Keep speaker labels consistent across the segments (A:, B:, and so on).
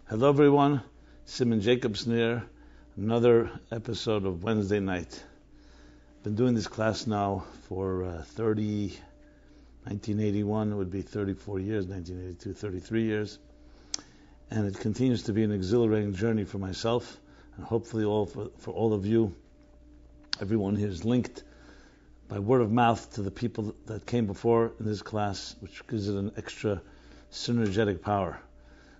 A: Hello everyone, Simon Jacobson here, another episode of Wednesday night. Been doing this class now for 1981 would be 34 years, 1982, 33 years. And it continues to be an exhilarating journey for myself, and hopefully for all of you. Everyone here is linked by word of mouth to the people that came before in this class, which gives it an extra synergetic power.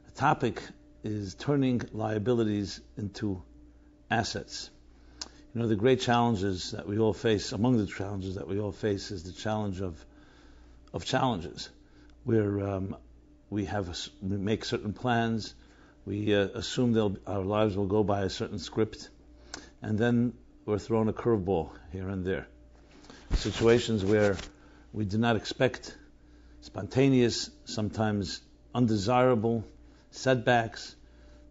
A: The topic is turning liabilities into assets. You know, the great challenges that we all face, among the challenges that we all face, is the challenge of challenges, where we make certain plans, we assume our lives will go by a certain script, and then we're thrown a curveball here and there. Situations where we do not expect, spontaneous, sometimes undesirable, setbacks,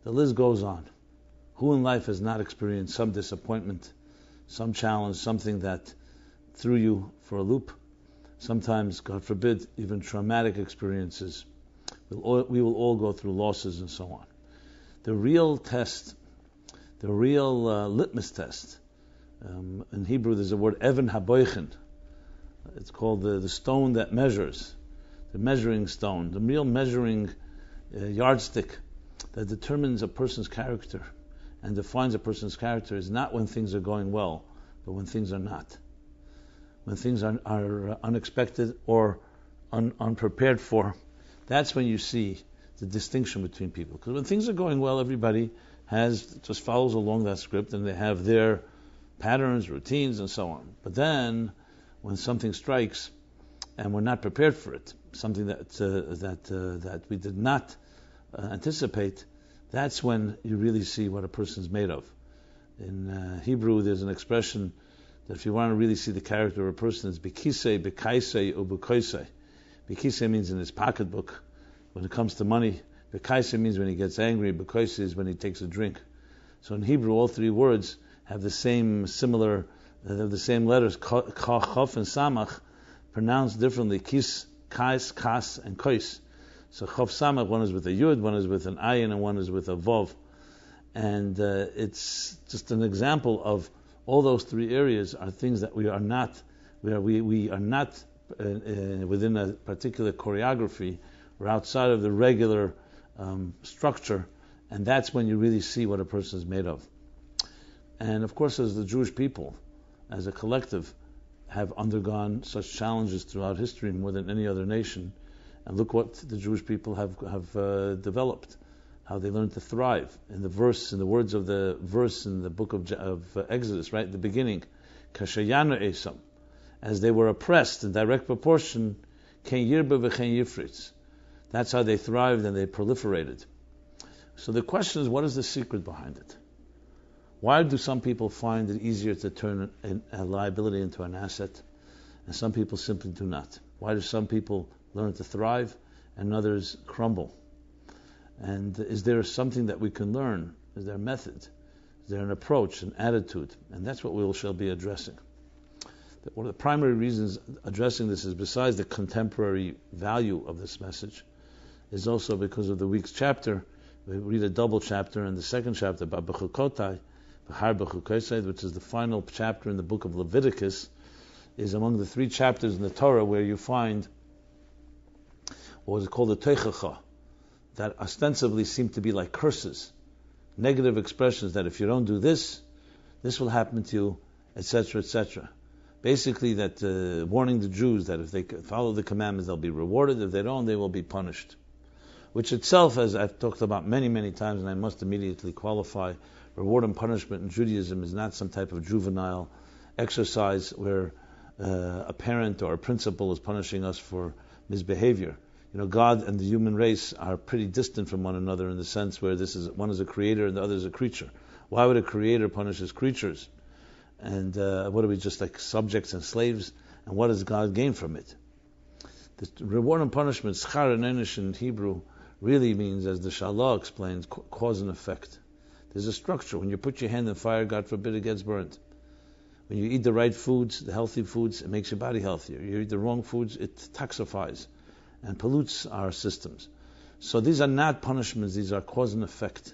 A: the list goes on. Who in life has not experienced some disappointment, some challenge, something that threw you for a loop? Sometimes, God forbid, even traumatic experiences. We will all go through losses and so on. The real test, the real litmus test, in Hebrew there's a word even haboichin. It's called the stone that measures, the measuring stone, the real measuring yardstick that determines a person's character and defines a person's character is not when things are going well, but when things are not. When things are unexpected or unprepared for, that's when you see the distinction between people. Because when things are going well, everybody just follows along that script and they have their patterns, routines, and so on. But then, when something strikes and we're not prepared for it, something that we did not anticipate, that's when you really see what a person's made of. In Hebrew, there's an expression that if you want to really see the character of a person, it's bekisei, bekaisei, ubukoisei. Bekisei means in his pocketbook, when it comes to money. Bekaisei means when he gets angry. Bekoisei is when he takes a drink. So in Hebrew, all three words have the same letters, ka, chof, and samach, pronounced differently, kis, kais, kas, and kois. So chof samach, one is with a yud, one is with an ayin, and one is with a vov. And it's just an example of all those three areas are things that we are not within a particular choreography. We're outside of the regular structure, and that's when you really see what a person is made of. And of course, as the Jewish people, as a collective, have undergone such challenges throughout history more than any other nation. And look what the Jewish people have developed, how they learned to thrive. In the words of the verse in the book of Exodus, right at the beginning, Kashayanu Esam, as they were oppressed in direct proportion, Ken Yirba v'Ken Yifritz. That's how they thrived and they proliferated. So the question is, what is the secret behind it? Why do some people find it easier to turn a liability into an asset, and some people simply do not? Why do some people learn to thrive and others crumble? And is there something that we can learn? Is there a method? Is there an approach, an attitude? And that's what we shall be addressing. One of the primary reasons addressing this is, besides the contemporary value of this message, is also because of the week's chapter. We read a double chapter, and the second chapter about Bechukotai, which is the final chapter in the book of Leviticus, is among the three chapters in the Torah where you find what is called the teichacha, that ostensibly seem to be like curses, negative expressions that if you don't do this, this will happen to you, etc., etc. Basically, that warning the Jews that if they follow the commandments, they'll be rewarded. If they don't, they will be punished. Which itself, as I've talked about many, many times, and I must immediately qualify, reward and punishment in Judaism is not some type of juvenile exercise where a parent or a principal is punishing us for misbehavior. You know, God and the human race are pretty distant from one another in the sense where one is a creator and the other is a creature. Why would a creator punish his creatures? And what are we, just like subjects and slaves? And what does God gain from it? The reward and punishment, schar and enish in Hebrew, really means, as the Shalah explains, cause and effect. There's a structure. When you put your hand in fire, God forbid, it gets burnt. When you eat the right foods, the healthy foods, it makes your body healthier. You eat the wrong foods, it toxifies and pollutes our systems. So these are not punishments, these are cause and effect.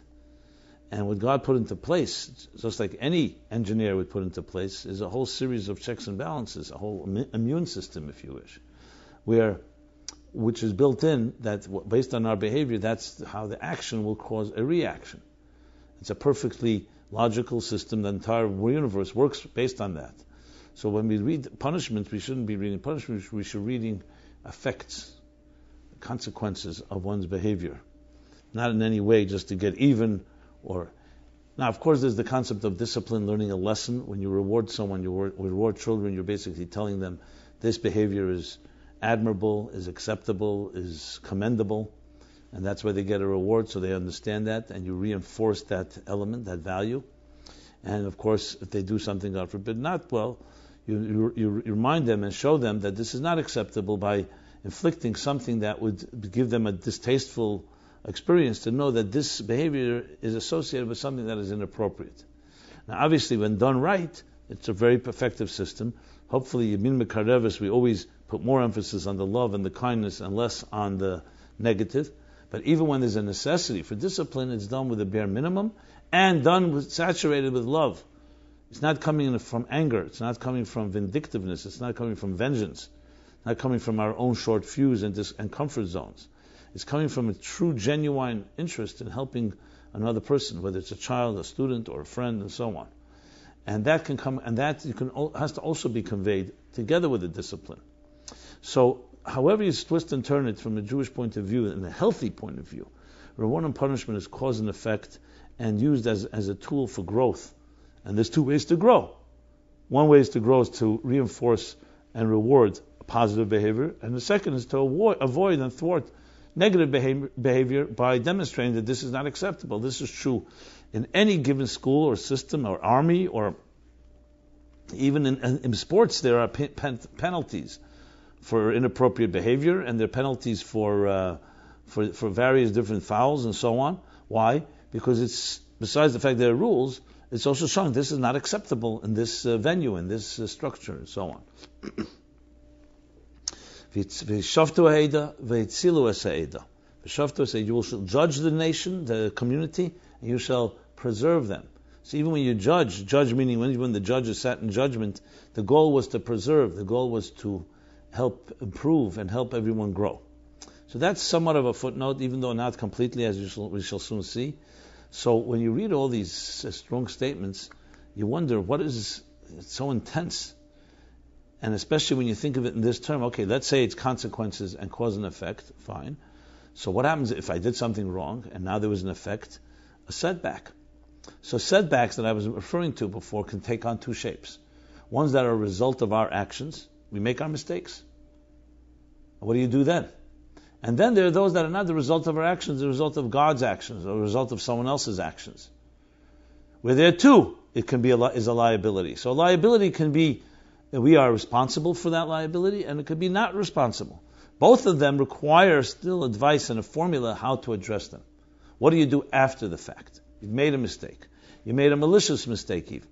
A: And what God put into place, just like any engineer would put into place, is a whole series of checks and balances, a whole immune system, if you wish, which is built in, that based on our behavior, that's how the action will cause a reaction. It's a perfectly logical system. The entire universe works based on that. So when we read punishments, we shouldn't be reading punishments, we should be reading effects, consequences of one's behavior. Not in any way just to get even. Now, of course, there's the concept of discipline, learning a lesson. When you reward someone, you reward children, you're basically telling them this behavior is admirable, is acceptable, is commendable, and that's why they get a reward, so they understand that, and you reinforce that element, that value. And of course, if they do something, God forbid, not well, you remind them and show them that this is not acceptable by inflicting something that would give them a distasteful experience, to know that this behavior is associated with something that is inappropriate. Now, obviously, when done right, it's a very effective system. Hopefully, Yamin Mekarevis, we always put more emphasis on the love and the kindness and less on the negative. But even when there's a necessity for discipline, it's done with a bare minimum and saturated with love. It's not coming from anger. It's not coming from vindictiveness. It's not coming from vengeance. It's not coming from our own short fuse and comfort zones. It's coming from a true, genuine interest in helping another person, whether it's a child, a student, or a friend, and so on. And that can come, and that has to also be conveyed together with the discipline. So, however you twist and turn it from a Jewish point of view, and a healthy point of view, reward and punishment is cause and effect, and used as a tool for growth. And there's two ways to grow. One way is to grow is to reinforce and reward positive behavior, and the second is to avoid and thwart negative behavior by demonstrating that this is not acceptable. This is true in any given school or system or army, or even in sports. There are penalties for inappropriate behavior, and there are penalties for various different fouls and so on. Why? Because it's, besides the fact there are rules, it's also showing this is not acceptable in this venue, in this structure, and so on. You will judge the nation, the community, and you shall preserve them. So even when you judge meaning when the judge is sat in judgment, the goal was to preserve, the goal was to help improve and help everyone grow. So that's somewhat of a footnote, even though not completely, as we shall soon see. So when you read all these strong statements, you wonder what is so intense. And especially when you think of it in this term, okay, let's say it's consequences and cause and effect, fine. So what happens if I did something wrong and now there was an effect? A setback. So setbacks that I was referring to before can take on two shapes. Ones that are a result of our actions. We make our mistakes. What do you do then? And then there are those that are not the result of our actions, the result of God's actions, or the result of someone else's actions. Where there too, it can be is a liability. So a liability can be that we are responsible for that liability, and it could be not responsible. Both of them require still advice and a formula how to address them. What do you do after the fact? You've made a mistake. You made a malicious mistake even.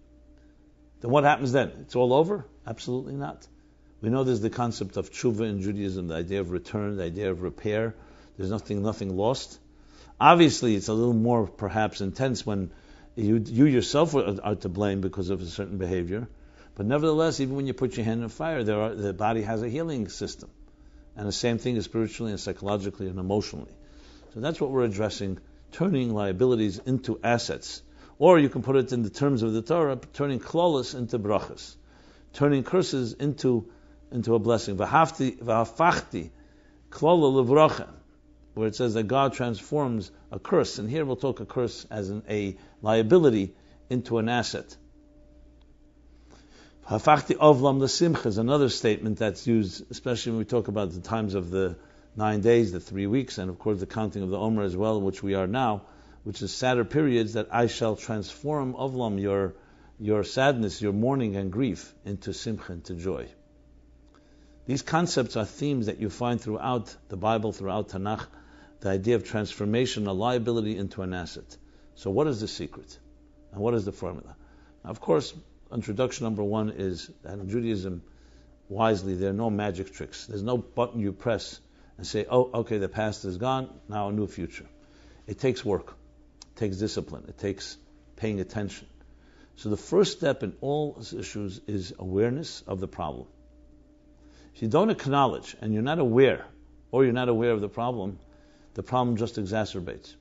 A: Then what happens then? It's all over? Absolutely not. We know there's the concept of tshuva in Judaism, the idea of return, the idea of repair. There's nothing lost. Obviously, it's a little more perhaps intense when you yourself are to blame because of a certain behavior. But nevertheless, even when you put your hand in fire, the body has a healing system. And the same thing is spiritually and psychologically and emotionally. So that's what we're addressing, turning liabilities into assets. Or you can put it in the terms of the Torah, turning klolos into brachas, turning curses into a blessing. V'hafti v'hafachti klolo levracha, where it says that God transforms a curse. And here we'll talk a curse as a liability into an asset. Hafachti ovlam l'simcha is another statement that's used, especially when we talk about the times of the 9 days, the 3 weeks, and of course the counting of the Omer as well, which we are now, which is sadder periods, that I shall transform ovlam, your sadness, your mourning and grief, into simcha, into joy. These concepts are themes that you find throughout the Bible, throughout Tanakh, the idea of transformation, a liability into an asset. So what is the secret? And what is the formula? Now, of course, introduction number one is that in Judaism, wisely, there are no magic tricks. There's no button you press and say, oh, okay, the past is gone, now a new future. It takes work. It takes discipline. It takes paying attention. So the first step in all issues is awareness of the problem. If you don't acknowledge and you're not aware, or you're not aware of the problem just exacerbates.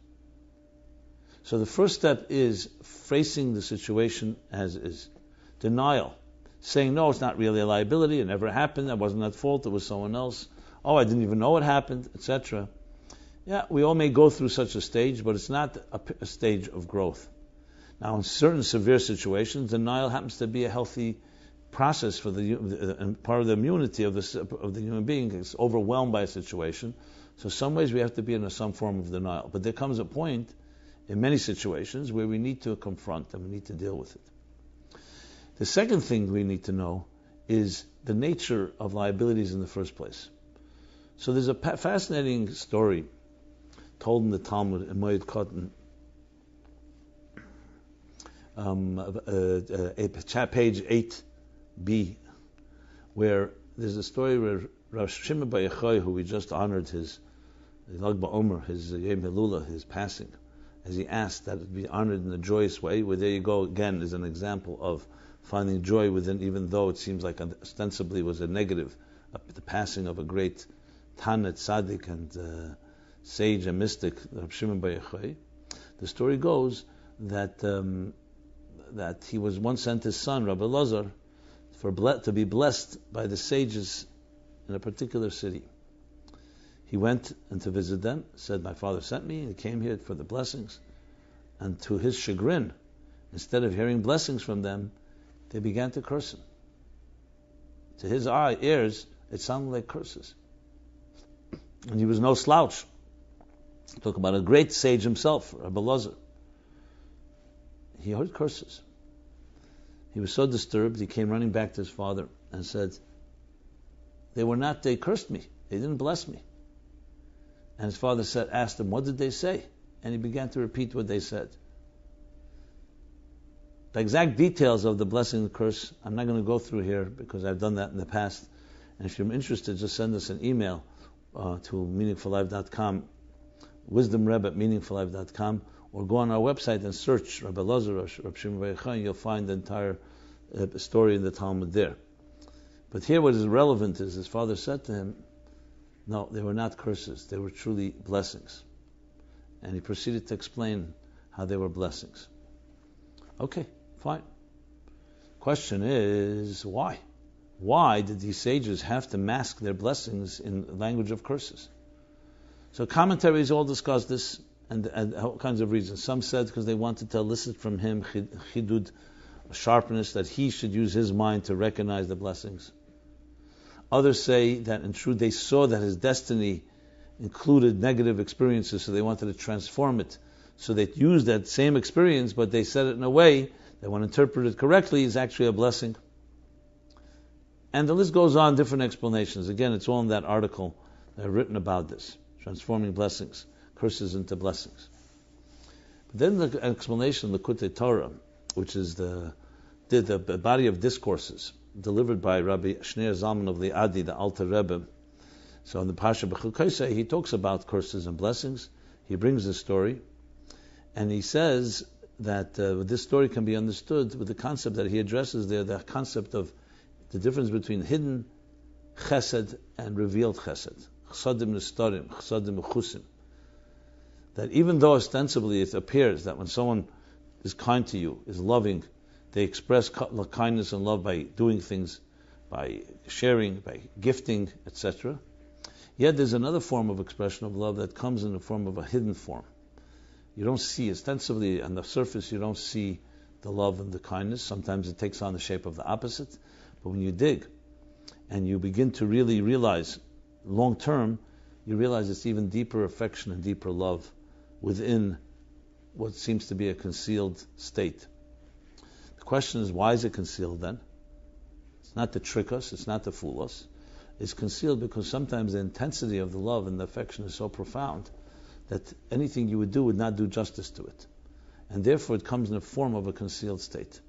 A: So the first step is facing the situation as is. Denial. Saying, no, it's not really a liability, it never happened, I wasn't at fault, it was someone else. Oh, I didn't even know it happened, etc. Yeah, we all may go through such a stage, but it's not a stage of growth. Now, in certain severe situations, denial happens to be a healthy process for and part of the immunity of the human being. It's overwhelmed by a situation. So some ways we have to be in some form of denial. But there comes a point in many situations where we need to confront and we need to deal with it. The second thing we need to know is the nature of liabilities in the first place. So there's a fascinating story told in the Talmud in Moed Katan, page 8b, where there's a story where Rav Shimon Bar Yochai, who we just honored his Lag BaOmer, his Yom Elula, his passing, as he asked that it be honored in a joyous way, where there you go again is an example of finding joy within, even though it seems like ostensibly was a negative, the passing of a great Tanit, Tzaddik, and sage and mystic, Rav Shimon Bar Yochai. The story goes that that he was once sent his son, Rabbi Lazar, to be blessed by the sages in a particular city. He went and to visit them, said, my father sent me, he came here for the blessings. And to his chagrin, instead of hearing blessings from them, they began to curse him. To his ears, it sounded like curses. And he was no slouch. Talk about a great sage himself, Rabbi Lazar. He heard curses. He was so disturbed, he came running back to his father and said, they cursed me, they didn't bless me. And his father asked him, what did they say? And he began to repeat what they said. The exact details of the blessing and the curse, I'm not going to go through here because I've done that in the past. And if you're interested, just send us an email to meaningfullife.com, wisdomreb@meaningfullife.com, or go on our website and search Rabbi Lazar, Rabbi Shimon Bar Yochai, and you'll find the entire story in the Talmud there. But here what is relevant is his father said to him, no, they were not curses, they were truly blessings. And he proceeded to explain how they were blessings. Okay, fine. Question is, why? Why did these sages have to mask their blessings in language of curses? So commentaries all discuss this, and all kinds of reasons. Some said because they wanted to elicit from him chidud, sharpness, that he should use his mind to recognize the blessings. Others say that in truth they saw that his destiny included negative experiences, so they wanted to transform it. So they used that same experience, but they said it in a way that when interpreted correctly is actually a blessing. And the list goes on, different explanations. Again, it's all in that article that I've written about this, transforming blessings, curses into blessings. But then the explanation, the Likutei Torah, which is the body of discourses delivered by Rabbi Shneir Zalman of Liadi, the Alter Rebbe. So in the Parsha B'Chukosei, he talks about curses and blessings. He brings this story, and he says that this story can be understood with the concept that he addresses there, the concept of the difference between hidden chesed and revealed chesed. Chsadim nestorim, chsadim mechusim. That even though ostensibly it appears that when someone is kind to you, is loving, they express kindness and love by doing things, by sharing, by gifting, etc. Yet there's another form of expression of love that comes in the form of a hidden form. You don't see, ostensibly on the surface, you don't see the love and the kindness. Sometimes it takes on the shape of the opposite. But when you dig and you begin to really realize, long term, you realize it's even deeper affection and deeper love within what seems to be a concealed state. The question is, why is it concealed then? It's not to trick us, it's not to fool us. It's concealed because sometimes the intensity of the love and the affection is so profound that anything you would do would not do justice to it. And therefore it comes in the form of a concealed state.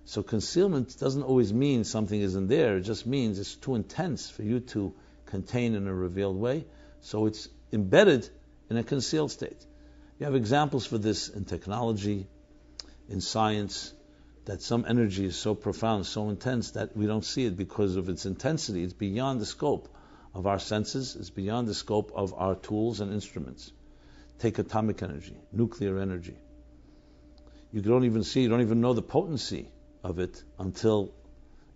A: So concealment doesn't always mean something isn't there, it just means it's too intense for you to contain in a revealed way. So it's embedded in a concealed state. You have examples for this in technology, in science, that some energy is so profound, so intense that we don't see it because of its intensity. It's beyond the scope of our senses. It's beyond the scope of our tools and instruments. Take atomic energy, nuclear energy. You don't even see, you don't even know the potency of it until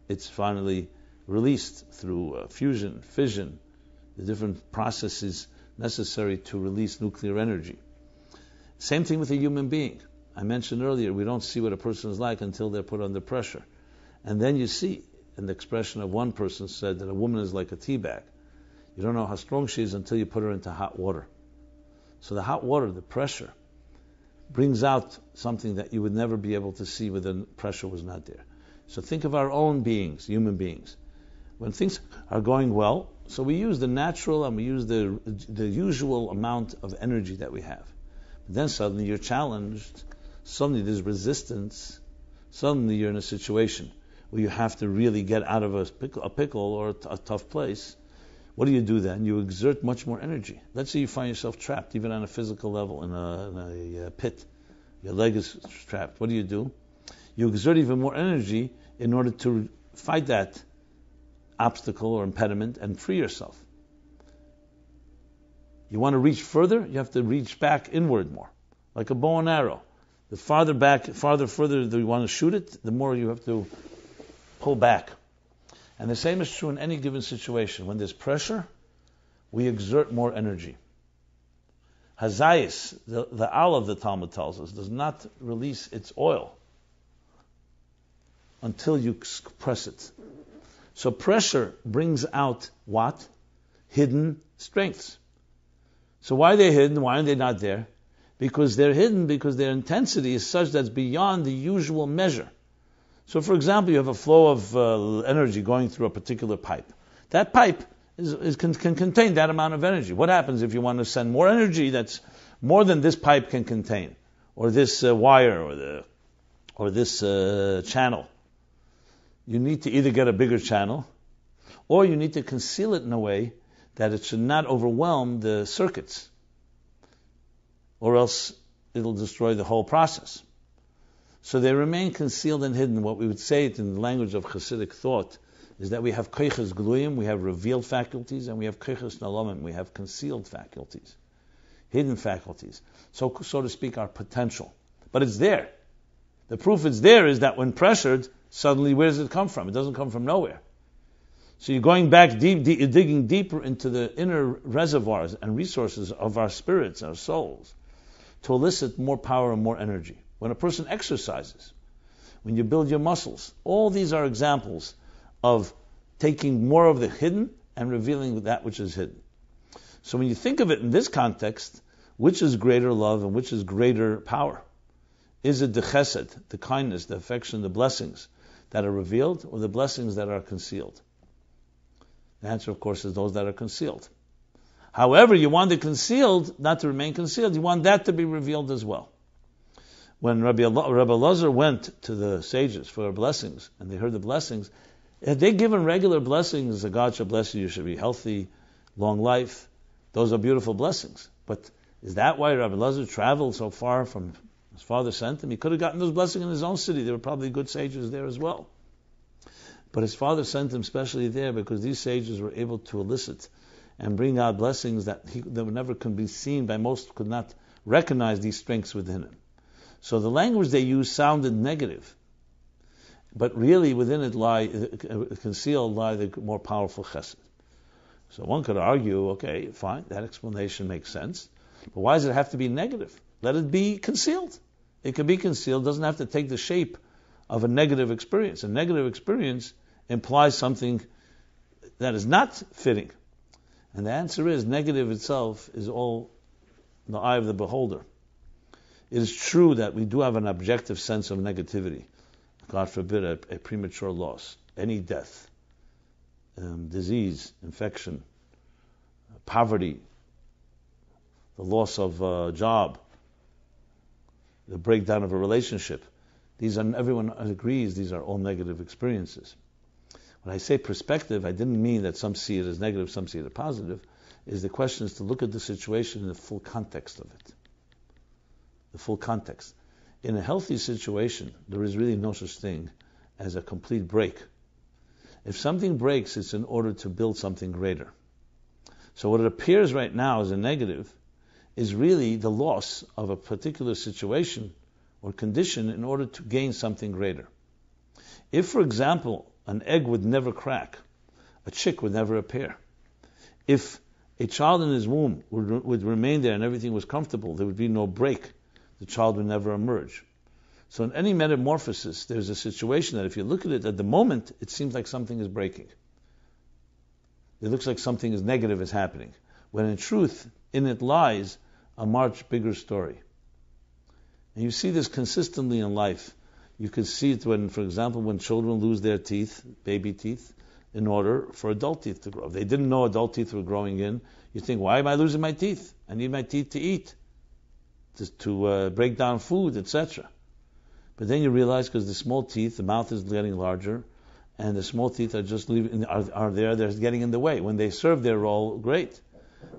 A: it's finally released through fusion, fission, the different processes necessary to release nuclear energy. Same thing with a human being. I mentioned earlier, we don't see what a person is like until they're put under pressure. And then you see, and the expression of one person said that a woman is like a tea bag. You don't know how strong she is until you put her into hot water. So the hot water, the pressure, brings out something that you would never be able to see when the pressure was not there. So think of our own beings, human beings. When things are going well, so we use the natural and we use the usual amount of energy that we have. But then suddenly you're challenged, suddenly there's resistance, suddenly you're in a situation where you have to really get out of a pickle or a tough place. What do then? You exert much more energy. Let's say you find yourself trapped, even on a physical level, in a pit. Your leg is trapped. What do? You exert even more energy in order to fight that obstacle or impediment and free yourself. You want to reach further, you have to reach back inward more, like a bow and arrow. The farther further you want to shoot it, the more you have to pull back. And the same is true in any given situation. When there's pressure, we exert more energy. Hazayis, the olive, the Talmud tells us, does not release its oil until you press it. So pressure brings out what? Hidden strengths. So why are they hidden? Why are they not there? Because they're hidden because their intensity is such that's beyond the usual measure. So for example, you have a flow of energy going through a particular pipe. That pipe can contain that amount of energy. What happens if you want to send more energy that's more than this pipe can contain, or this wire, or this channel? You need to either get a bigger channel, or you need to conceal it in a way that it should not overwhelm the circuits, or else it'll destroy the whole process. So they remain concealed and hidden. What we would say it in the language of Hasidic thought is that we have koiches gluyim, we have revealed faculties, and we have koiches nalamim, we have concealed faculties, hidden faculties. So to speak, our potential. But it's there. The proof it's there is that when pressured, suddenly where does it come from? It doesn't come from nowhere. So you're going back digging deeper into the inner reservoirs and resources of our spirits, our souls, to elicit more power and more energy. When a person exercises, when you build your muscles, all these are examples of taking more of the hidden and revealing that which is hidden. So when you think of it in this context, which is greater love and which is greater power? Is it the chesed, the kindness, the affection, the blessings that are revealed, or the blessings that are concealed? The answer, of course, is those that are concealed. However, you want the concealed not to remain concealed. You want that to be revealed as well. When Rabbi Elazar went to the sages for blessings, and they heard the blessings, had they given regular blessings, God shall bless you, you should be healthy, long life, those are beautiful blessings. But is that why Rabbi Elazar traveled so far from his father sent him? He could have gotten those blessings in his own city. There were probably good sages there as well. But his father sent him specially there because these sages were able to elicit and bring out blessings that never could be seen by most, could not recognize these strengths within him. So the language they used sounded negative, but really within it concealed lie the more powerful chesed. So one could argue, okay, fine, that explanation makes sense, but why does it have to be negative? Let it be concealed. It can be concealed, doesn't have to take the shape of a negative experience. A negative experience implies something that is not fitting. And the answer is, negative itself is all in the eye of the beholder. It is true that we do have an objective sense of negativity. God forbid a premature loss, any death, disease, infection, poverty, the loss of a job, the breakdown of a relationship. Everyone agrees these are all negative experiences. When I say perspective, I didn't mean that some see it as negative, some see it as positive. is the question is to look at the situation in the full context of it. The full context. In a healthy situation, there is really no such thing as a complete break. If something breaks, it's in order to build something greater. So what it appears right now as a negative is really the loss of a particular situation or condition in order to gain something greater. If, for example, an egg would never crack, a chick would never appear. If a child in his womb would remain there and everything was comfortable, there would be no break. The child would never emerge. So in any metamorphosis, there's a situation that if you look at the moment, it seems like something is breaking. It looks like something is negative is happening. When in truth, in it lies a much bigger story. And you see this consistently in life. You can see it when, for example, when children lose their teeth, baby teeth, in order for adult teeth to grow. If they didn't know adult teeth were growing in, you think, why am I losing my teeth? I need my teeth to eat, to break down food, etc. But then you realize because the small teeth, the mouth is getting larger, and the small teeth are just are there, they're getting in the way. When they serve their role, great.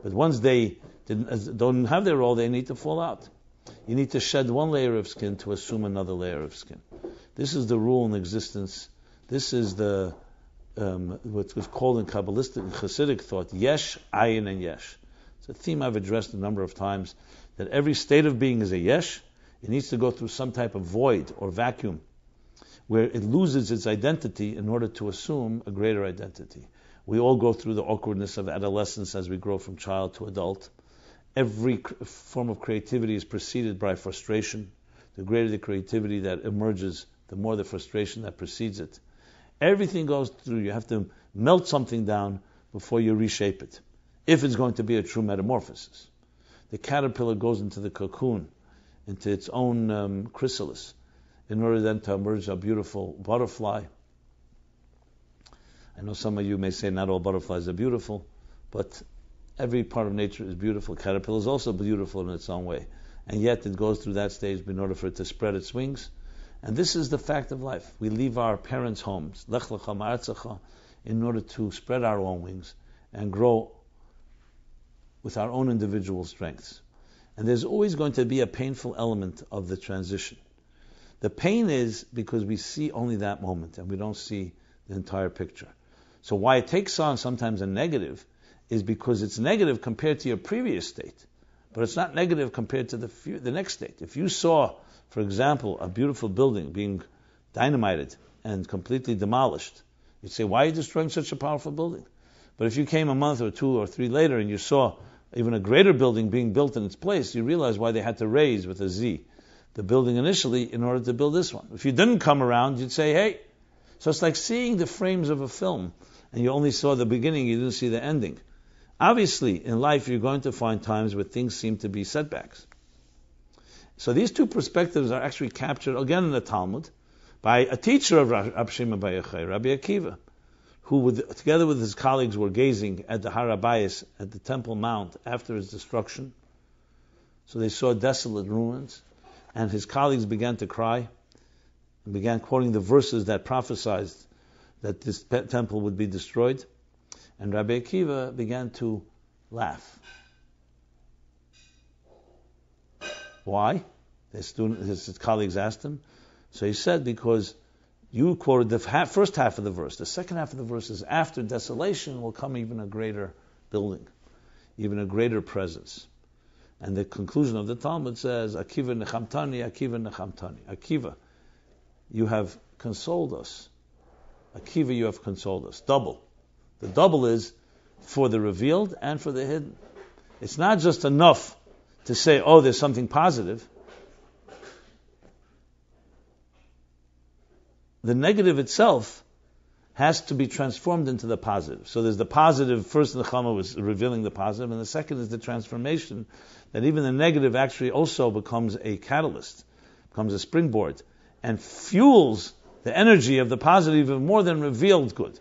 A: But once they don't have their role, they need to fall out. You need to shed one layer of skin to assume another layer of skin. This is the rule in existence. This is the what was called in Kabbalistic and Hasidic thought, yesh, ayin, and yesh. It's a theme I've addressed a number of times, that every state of being is a yesh. It needs to go through some type of void or vacuum where it loses its identity in order to assume a greater identity. We all go through the awkwardness of adolescence as we grow from child to adult. Every form of creativity is preceded by frustration. The greater the creativity that emerges, the more the frustration that precedes it. Everything goes through. You have to melt something down before you reshape it, if it's going to be a true metamorphosis. The caterpillar goes into the cocoon, into its own chrysalis, in order then to emerge a beautiful butterfly. I know some of you may say not all butterflies are beautiful, but every part of nature is beautiful. Caterpillar is also beautiful in its own way. And yet it goes through that stage in order for it to spread its wings. And this is the fact of life. We leave our parents' homes, lech lecha ma'artzecha, in order to spread our own wings and grow with our own individual strengths. And there's always going to be a painful element of the transition. The pain is because we see only that moment and we don't see the entire picture. So why it takes on sometimes a negative is because it's negative compared to your previous state, but it's not negative compared to the next state. If you saw, for example, a beautiful building being dynamited and completely demolished, you'd say, why are you destroying such a powerful building? But if you came a month or 2 or 3 later and you saw even a greater building being built in its place, you realize why they had to raise with a Z the building initially in order to build this one. If you didn't come around, you'd say, hey. So it's like seeing the frames of a film and you only saw the beginning, you didn't see the ending. Obviously, in life, you're going to find times where things seem to be setbacks. So these two perspectives are actually captured again in the Talmud by a teacher of Rabbi Shimon Bar Yochai, Rabbi Akiva, who together with his colleagues were gazing at the Har HaBayis, at the Temple Mount after its destruction. So they saw desolate ruins, and his colleagues began to cry and began quoting the verses that prophesied that this temple would be destroyed. And Rabbi Akiva began to laugh. Why? His colleagues asked him. So he said, because you quoted the first half of the verse. The second half of the verse is, after desolation will come even a greater building, even a greater presence. And the conclusion of the Talmud says, Akiva nechamtani, Akiva nechamtani. Akiva, you have consoled us. Akiva, you have consoled us. Double. The double is for the revealed and for the hidden. It's not just enough to say, oh, there's something positive. The negative itself has to be transformed into the positive. So there's the positive, first Nechama was revealing the positive, and the second is the transformation, that even the negative actually also becomes a catalyst, becomes a springboard, and fuels the energy of the positive even more than revealed good.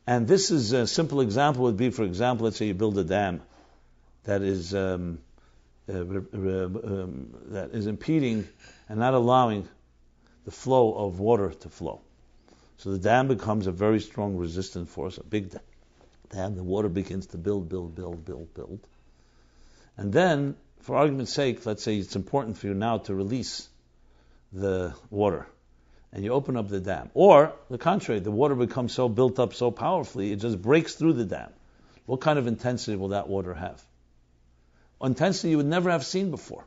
A: And this is a simple example would be, for example, let's say you build a dam that is impeding and not allowing the flow of water to flow. So the dam becomes a very strong resistant force, a big dam. The water begins to build. And then, for argument's sake, let's say it's important for you now to release the water. And you open up the dam. Or, the contrary, the water becomes so built up so powerfully, it just breaks through the dam. What kind of intensity will that water have? Intensity you would never have seen before.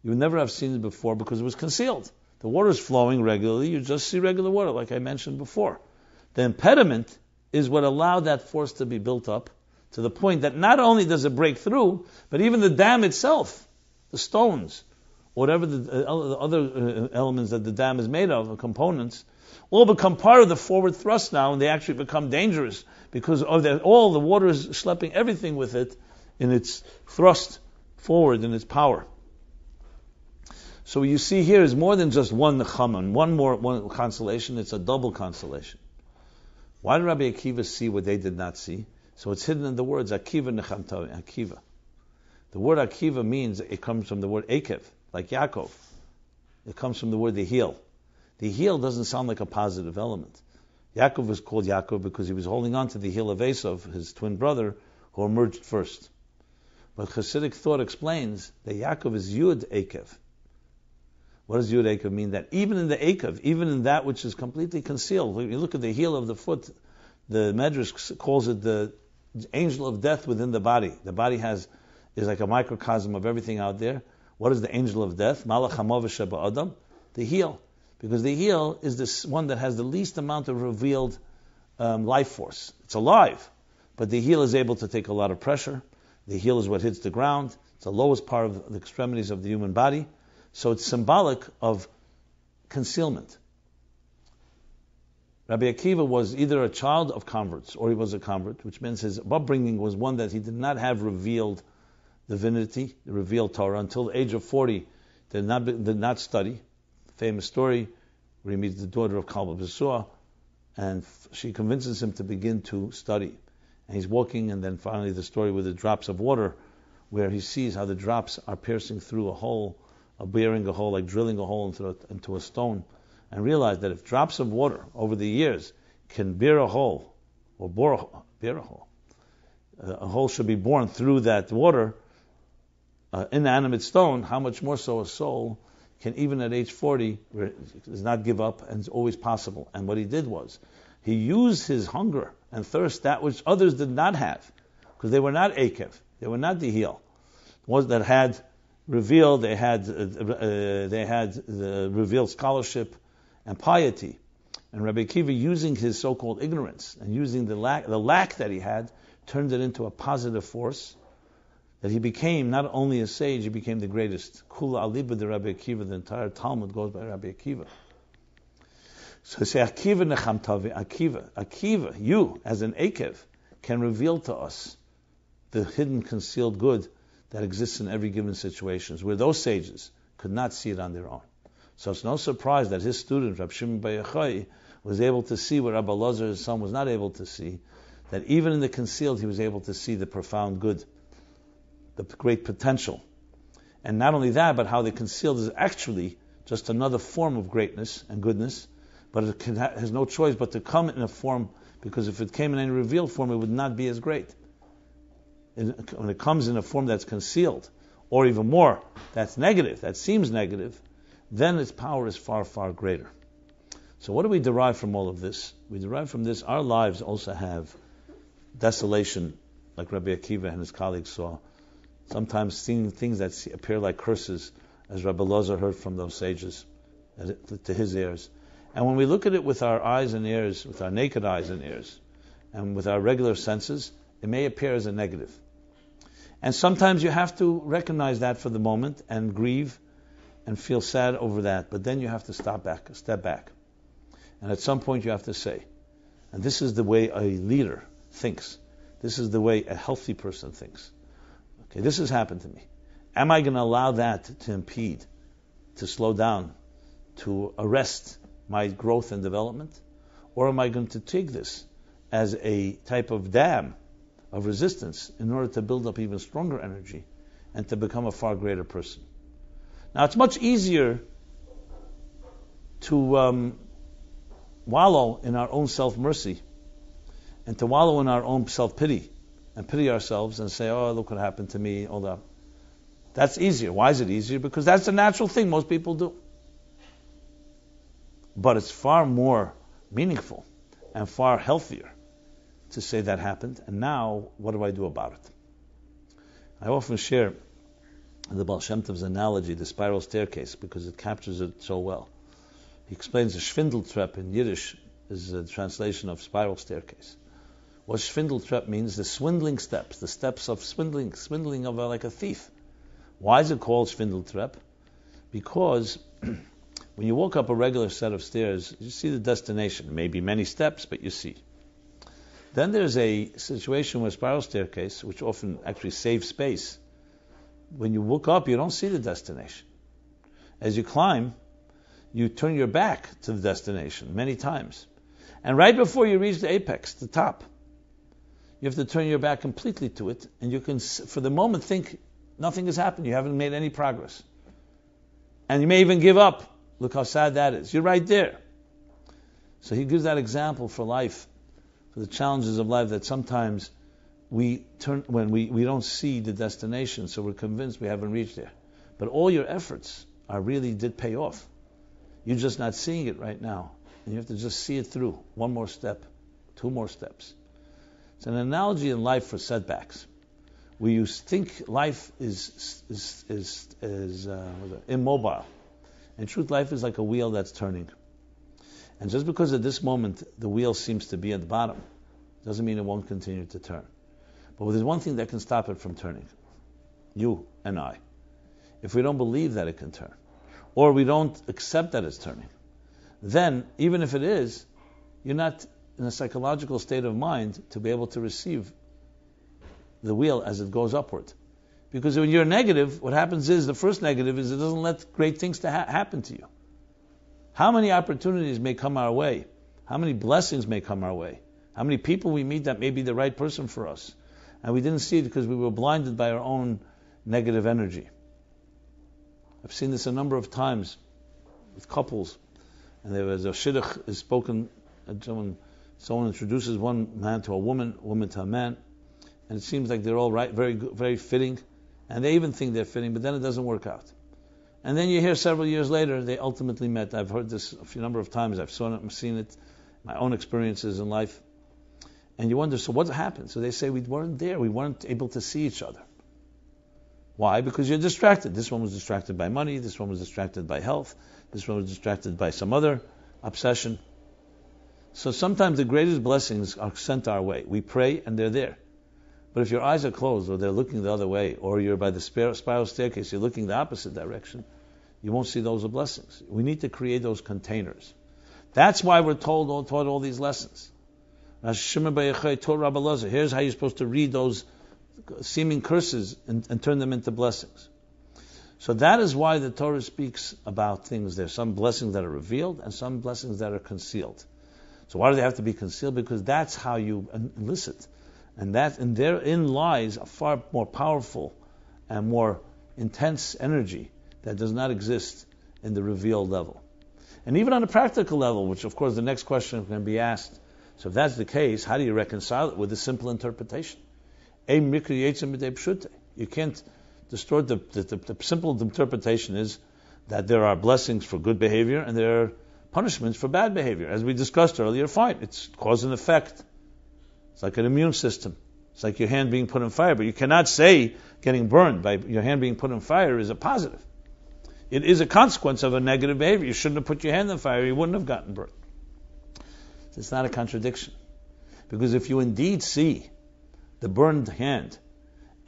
A: You would never have seen it before because it was concealed. The water is flowing regularly, you just see regular water, like I mentioned before. The impediment is what allowed that force to be built up to the point that not only does it break through, but even the dam itself, the stones, whatever the other elements that the dam is made of, the components, all become part of the forward thrust now, and they actually become dangerous because all the water is schlepping everything with it in its thrust forward, in its power. So what you see here is more than just one nechama, one consolation, it's a double consolation. Why did Rabbi Akiva see what they did not see? So it's hidden in the words Akiva nechamtavi, Akiva. The word Akiva means, it comes from the word Akev, like Yaakov. It comes from the word the heel. The heel doesn't sound like a positive element. Yaakov was called Yaakov because he was holding on to the heel of Esav, his twin brother, who emerged first. But Hasidic thought explains that Yaakov is Yud Akev. What does Yud Akev mean? That even in the Akev, even in that which is completely concealed, when you look at the heel of the foot, the Medrash calls it the angel of death within the body. The body is like a microcosm of everything out there. What is the angel of death? Malach HaMaveh Adam, the heel. Because the heel is this one that has the least amount of revealed life force. It's alive, but the heel is able to take a lot of pressure. The heel is what hits the ground. It's the lowest part of the extremities of the human body. So it's symbolic of concealment. Rabbi Akiva was either a child of converts or he was a convert, which means his upbringing was one that he did not have revealed divinity, the revealed Torah, until the age of 40. Did not study. Famous story where he meets the daughter of Kalba Besua, and she convinces him to begin to study. And he's walking, and then finally the story with the drops of water, where he sees how the drops are piercing through a hole, bearing a hole, like drilling a hole into a stone, and realized that if drops of water over the years can bear a hole, or bear a hole, a hole should be born through that water, inanimate stone, how much more so a soul can, even at age 40, does not give up and is always possible. And what he did was, he used his hunger and thirst, that which others did not have, because they were not Akev, they were not the heel, ones that had revealed, they had the revealed scholarship and piety. And Rabbi Akiva, using his so-called ignorance and using the lack that he had, turned it into a positive force, that he became not only a sage, he became the greatest. Kula aliba de Rabbi Akiva, the entire Talmud goes by Rabbi Akiva. So say Akiva nechamtavi, Akiva, you as an Akev can reveal to us the hidden, concealed good that exists in every given situation, where those sages could not see it on their own. So it's no surprise that his student, Rab Shimon Bar Yochai, was able to see what Rabbi Elazar, his son, was not able to see, that even in the concealed he was able to see the profound good, the great potential. And not only that, but how the concealed is actually just another form of greatness and goodness, but it has no choice but to come in a form, because if it came in any revealed form, it would not be as great. When it comes in a form that's concealed, or even more, that's negative, that seems negative, then its power is far, far greater. So what do we derive from all of this? We derive from this, our lives also have desolation, like Rabbi Akiva and his colleagues saw. Sometimes seeing things that appear like curses, as Rabbi Elazar heard from those sages, to his ears. And when we look at it with our eyes and ears, with our naked eyes and ears, and with our regular senses, it may appear as a negative. And sometimes you have to recognize that for the moment and grieve and feel sad over that. But then you have to step back. And at some point you have to say, and this is the way a leader thinks. This is the way a healthy person thinks. Okay, this has happened to me. Am I going to allow that to impede, to slow down, to arrest my growth and development? Or am I going to take this as a type of dam of resistance in order to build up even stronger energy and to become a far greater person? Now, it's much easier to wallow in our own self-mercy and to wallow in our own self-pity and pity ourselves and say, oh, look what happened to me, all that. That's easier. Why is it easier? Because that's a natural thing most people do. But it's far more meaningful and far healthier to say that happened, and now what do I do about it? I often share the Baal Shem Tov's analogy, the spiral staircase, because it captures it so well. He explains the Schwindeltreppe in Yiddish is a translation of spiral staircase. What Schwindeltreppe means, the swindling steps, the steps of swindling of like a thief. Why is it called Schwindeltreppe? Because when you walk up a regular set of stairs, you see the destination. Maybe many steps, but you see. Then there's a situation where spiral staircase, which often actually saves space. When you look up, you don't see the destination. As you climb, you turn your back to the destination many times. And right before you reach the apex, the top, you have to turn your back completely to it, and you can, for the moment, think nothing has happened. You haven't made any progress. And you may even give up. Look how sad that is. You're right there. So he gives that example for life, for the challenges of life, that sometimes we turn when we don't see the destination, so we're convinced we haven't reached there. But all your efforts really did pay off. You're just not seeing it right now. And you have to just see it through. One more step, two more steps. It's an analogy in life for setbacks. Where you think life is immobile. In truth, life is like a wheel that's turning. And just because at this moment the wheel seems to be at the bottom, doesn't mean it won't continue to turn. But there's one thing that can stop it from turning. You and I. If we don't believe that it can turn, or we don't accept that it's turning, then, even if it is, you're not in a psychological state of mind to be able to receive the wheel as it goes upward. Because when you're negative, what happens is, the first negative is it doesn't let great things to happen to you. How many opportunities may come our way? How many blessings may come our way? How many people we meet that may be the right person for us? And we didn't see it because we were blinded by our own negative energy. I've seen this a number of times with couples. And there was a shidduch is spoken, someone introduces one man to a woman to a man, and it seems like they're all right, very good, very fitting, and they even think they're fitting, but then it doesn't work out. And then you hear several years later they ultimately met. I've heard this a number of times. I've seen it, my own experiences in life. And you wonder, so what happened? So they say, we weren't there. We weren't able to see each other. Why? Because you're distracted. This one was distracted by money. This one was distracted by health. This one was distracted by some other obsession. So sometimes the greatest blessings are sent our way. We pray and they're there. But if your eyes are closed, or they're looking the other way, or you're by the spiral staircase, you're looking the opposite direction, you won't see those blessings. We need to create those containers. That's why we're taught all these lessons. Here's how you're supposed to read those seeming curses and turn them into blessings. So that is why the Torah speaks about things. There's some blessings that are revealed and some blessings that are concealed. So why do they have to be concealed? Because that's how you elicit. And therein lies a far more powerful and more intense energy that does not exist in the revealed level. And even on a practical level, which of course the next question can be asked, so if that's the case, how do you reconcile it with a simple interpretation? You can't distort the simple interpretation is that there are blessings for good behavior and there are punishments for bad behavior. As we discussed earlier, fine, it's cause and effect. It's like an immune system. It's like your hand being put on fire, but you cannot say getting burned by your hand being put on fire is a positive. It is a consequence of a negative behavior. You shouldn't have put your hand on fire, you wouldn't have gotten burned. It's not a contradiction. Because if you indeed see the burned hand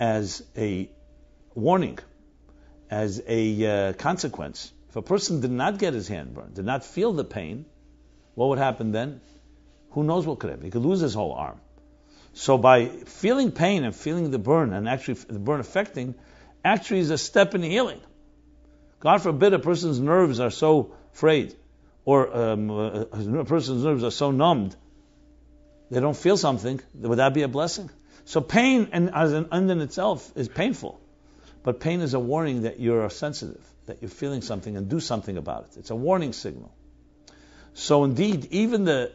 A: as a warning, as a consequence, if a person did not get his hand burned, did not feel the pain, what would happen then? Who knows what could happen? He could lose his whole arm. So by feeling pain and feeling the burn, and actually the burn affecting, actually is a step in healing. God forbid a person's nerves are so frayed, or a person's nerves are so numbed, they don't feel something. Would that be a blessing? So pain in itself is painful. But pain is a warning that you're sensitive, that you're feeling something and do something about it. It's a warning signal. So indeed, even the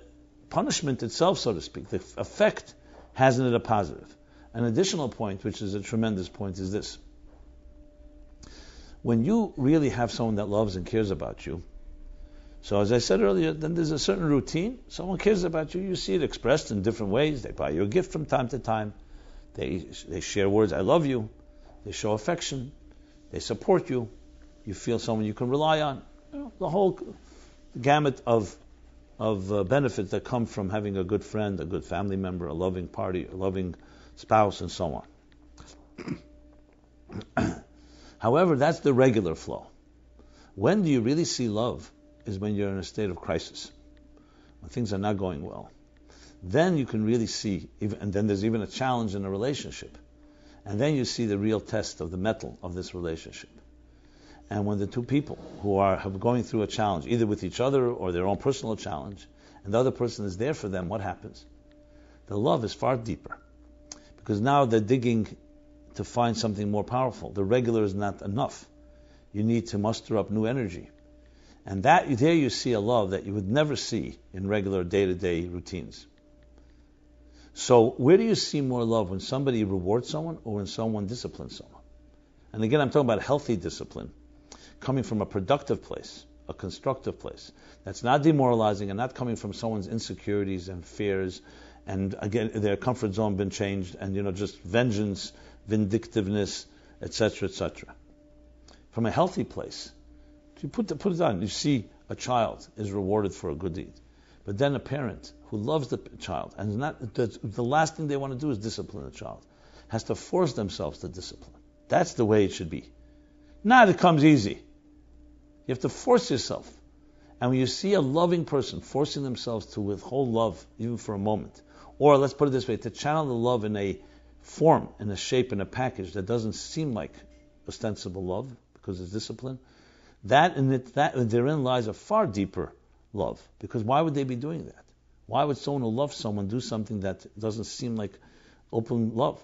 A: punishment itself, so to speak, the effect has in it a positive. An additional point, which is a tremendous point, is this. When you really have someone that loves and cares about you, so as I said earlier, then there's a certain routine. Someone cares about you, you see it expressed in different ways. They buy you a gift from time to time. They share words, I love you. They show affection. They support you. You feel someone you can rely on. The whole gamut of benefits that come from having a good friend, a good family member, a loving party, a loving spouse, and so on. However, that's the regular flow. When do you really see love? Is when you're in a state of crisis, when things are not going well. Then you can really see, and then there's even a challenge in a relationship. And then you see the real test of the metal of this relationship. And when the two people who are going through a challenge, either with each other or their own personal challenge, and the other person is there for them, what happens? The love is far deeper. Because now they're digging to find something more powerful. The regular is not enough. You need to muster up new energy. And there you see a love that you would never see in regular day-to-day routines. So where do you see more love? When somebody rewards someone or when someone disciplines someone? And again, I'm talking about healthy discipline, coming from a productive place, a constructive place. That's not demoralizing and not coming from someone's insecurities and fears and again, their comfort zone been changed and just vengeance, vindictiveness, etc., etc. From a healthy place, you put it on. You see a child is rewarded for a good deed. But then a parent who loves the child, and the last thing they want to do is discipline the child, has to force themselves to discipline. That's the way it should be. Not it comes easy. You have to force yourself. And when you see a loving person forcing themselves to withhold love, even for a moment, or let's put it this way, to channel the love in a form, in a shape, in a package that doesn't seem like ostensible love, because it's discipline, that therein lies a far deeper love. Because why would they be doing that? Why would someone who loves someone do something that doesn't seem like open love?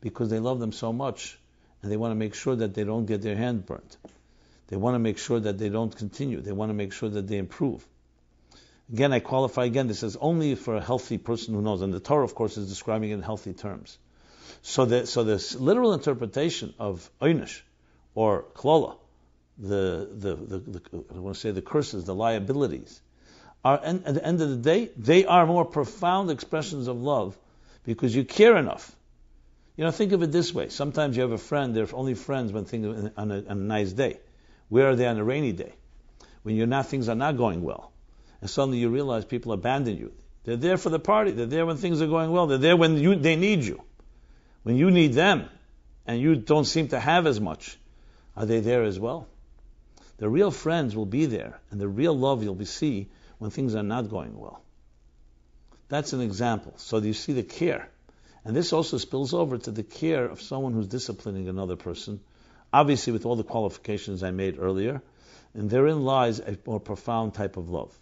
A: Because they love them so much, and they want to make sure that they don't get their hand burnt. They want to make sure that they don't continue. They want to make sure that they improve. Again, I qualify again, this is only for a healthy person who knows. And the Torah, of course, is describing it in healthy terms. So the literal interpretation of oynish, or klola, I want to say the curses, the liabilities, are at the end of the day, they are more profound expressions of love because you care enough. Think of it this way. Sometimes you have a friend, they're only friends when things on a nice day. Where are they on a rainy day? When things are not going well. And suddenly you realize people abandon you. They're there for the party. They're there when things are going well. They're there when they need you. When you need them and you don't seem to have as much, are they there as well? The real friends will be there, and the real love you'll see when things are not going well. That's an example. So you see the care. And this also spills over to the care of someone who's disciplining another person, obviously with all the qualifications I made earlier, and therein lies a more profound type of love.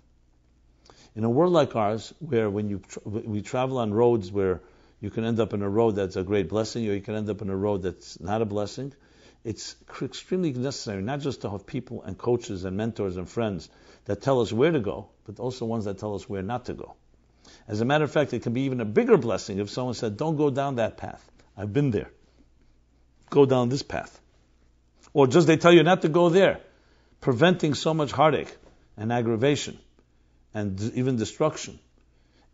A: In a world like ours, where when we travel on roads where you can end up in a road that's a great blessing, or you can end up in a road that's not a blessing, it's extremely necessary not just to have people and coaches and mentors and friends that tell us where to go, but also ones that tell us where not to go. As a matter of fact, it can be even a bigger blessing if someone said, don't go down that path. I've been there. Go down this path. Or just they tell you not to go there, preventing so much heartache and aggravation and even destruction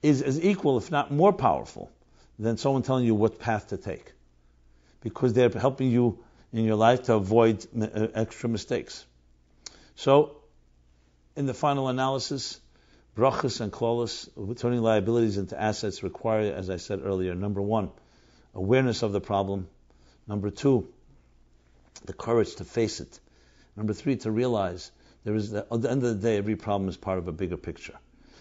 A: is as equal, if not more powerful, than someone telling you what path to take. Because they're helping you in your life to avoid extra mistakes. So, in the final analysis, brachas and klolos, turning liabilities into assets, require, as I said earlier, number one, awareness of the problem. Number two, the courage to face it. Number three, to realize at the end of the day, every problem is part of a bigger picture.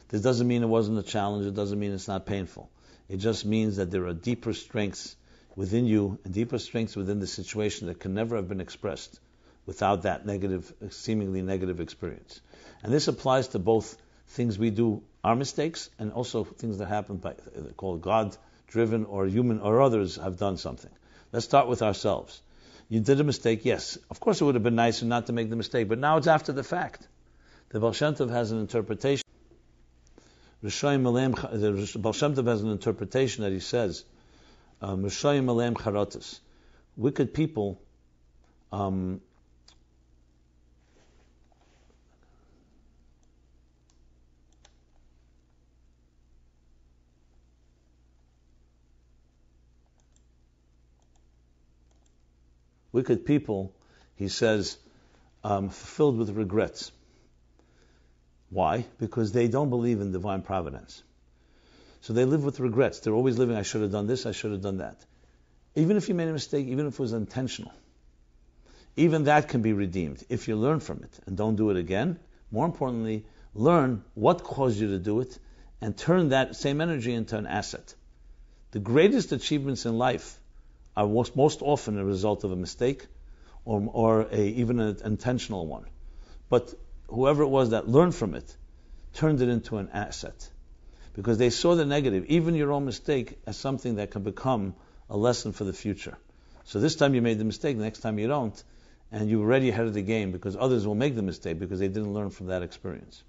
A: This doesn't mean it wasn't a challenge. It doesn't mean it's not painful. It just means that there are deeper strengths within you and deeper strengths within the situation that can never have been expressed without that seemingly negative experience. And this applies to both things we do, our mistakes, and also things that happen called God-driven or human or others have done something. Let's start with ourselves. You did a mistake, yes. Of course it would have been nicer not to make the mistake, but now it's after the fact. The Baal Shem Tov has an interpretation The Baal Shem Tov has an interpretation that he says, Rishayim aleim charotas. Wicked people he says, filled with regrets. Why? Because they don't believe in divine providence. So they live with regrets. They're always living, I should have done this, I should have done that. Even if you made a mistake, even if it was intentional, even that can be redeemed if you learn from it and don't do it again. More importantly, learn what caused you to do it and turn that same energy into an asset. The greatest achievements in life are most often a result of a mistake or even an intentional one. But whoever it was that learned from it turned it into an asset. Because they saw the negative, even your own mistake, as something that can become a lesson for the future. So this time you made the mistake, the next time you don't, and you're already ahead of the game because others will make the mistake because they didn't learn from that experience.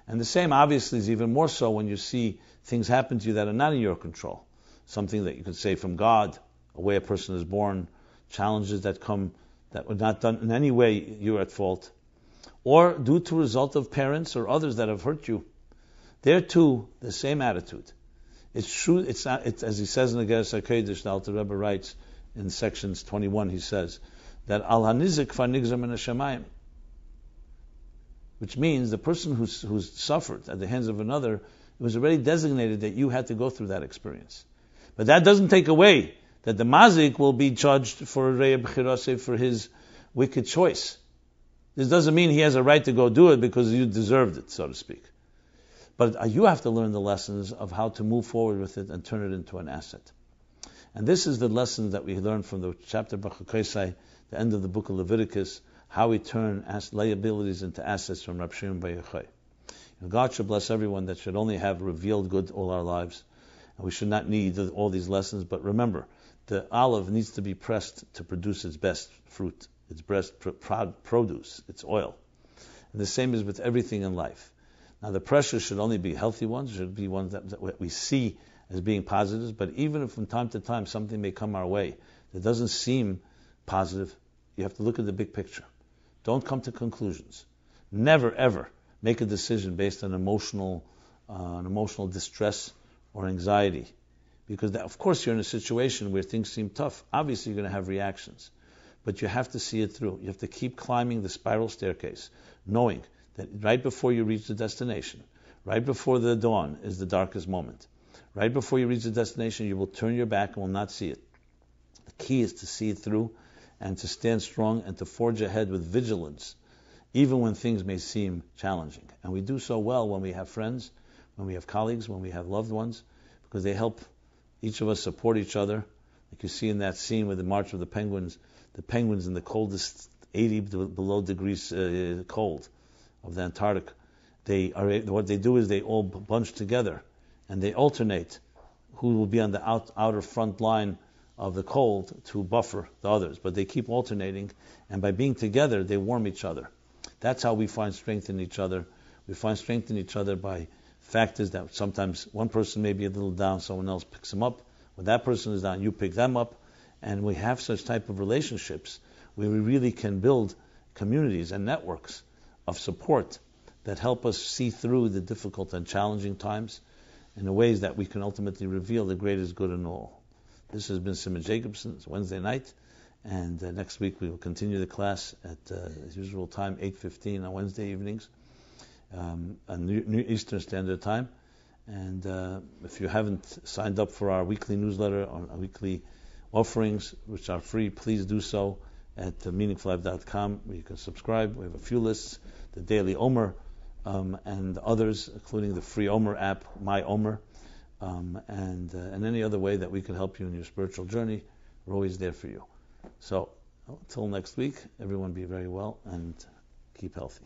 A: And the same obviously is even more so when you see things happen to you that are not in your control. Something that you could say from God, a way a person is born, challenges that come that were not done in any way you're at fault, or due to result of parents or others that have hurt you. There too, the same attitude. It's true. It's not. It's, as he says in the Geras HaKodesh, the Alter Rebbe writes in sections 21. He says that al hanizik kvar nigzar min hashamayim, which means the person who's suffered at the hands of another, it was already designated that you had to go through that experience. But that doesn't take away that the mazik will be judged for for his wicked choice. This doesn't mean he has a right to go do it because you deserved it, so to speak. But you have to learn the lessons of how to move forward with it and turn it into an asset. And this is the lesson that we learned from the chapter B'Chakosai, the end of the book of Leviticus, how we turn liabilities into assets from Rabbi Shimon Bar Yochai. God should bless everyone that should only have revealed good all our lives. And we should not need all these lessons. But remember, the olive needs to be pressed to produce its best fruit, its best produce, its oil. And the same is with everything in life. Now the pressures should only be healthy ones, should be ones that we see as being positives, but even if from time to time something may come our way that doesn't seem positive, you have to look at the big picture. Don't come to conclusions. Never ever make a decision based on emotional distress or anxiety. Because of course you're in a situation where things seem tough. Obviously you're going to have reactions. But you have to see it through. You have to keep climbing the spiral staircase, knowing that right before you reach the destination, right before the dawn is the darkest moment. Right before you reach the destination, you will turn your back and will not see it. The key is to see it through and to stand strong and to forge ahead with vigilance, even when things may seem challenging. And we do so well when we have friends, when we have colleagues, when we have loved ones, because they help each of us support each other. Like you see in that scene with the March of the Penguins in the coldest 80 below degrees cold of the Antarctic, what they do is they all bunch together and they alternate who will be on the outer front line of the cold to buffer the others. But they keep alternating, and by being together, they warm each other. That's how we find strength in each other. We find strength in each other by factors that sometimes one person may be a little down, someone else picks them up. When that person is down, you pick them up. And we have such type of relationships where we really can build communities and networks of support that help us see through the difficult and challenging times in the ways that we can ultimately reveal the greatest good in all. This has been Simon Jacobson. It's Wednesday night, and next week we will continue the class at as usual time, 8:15 on Wednesday evenings, on New Eastern Standard Time. And if you haven't signed up for our weekly newsletter or our weekly offerings, which are free, please do so at meaningfullife.com, where you can subscribe. We have a few lists, the Daily Omer, and others, including the free Omer app, My Omer, and any other way that we can help you in your spiritual journey. We're always there for you. So, until next week, everyone be very well and keep healthy.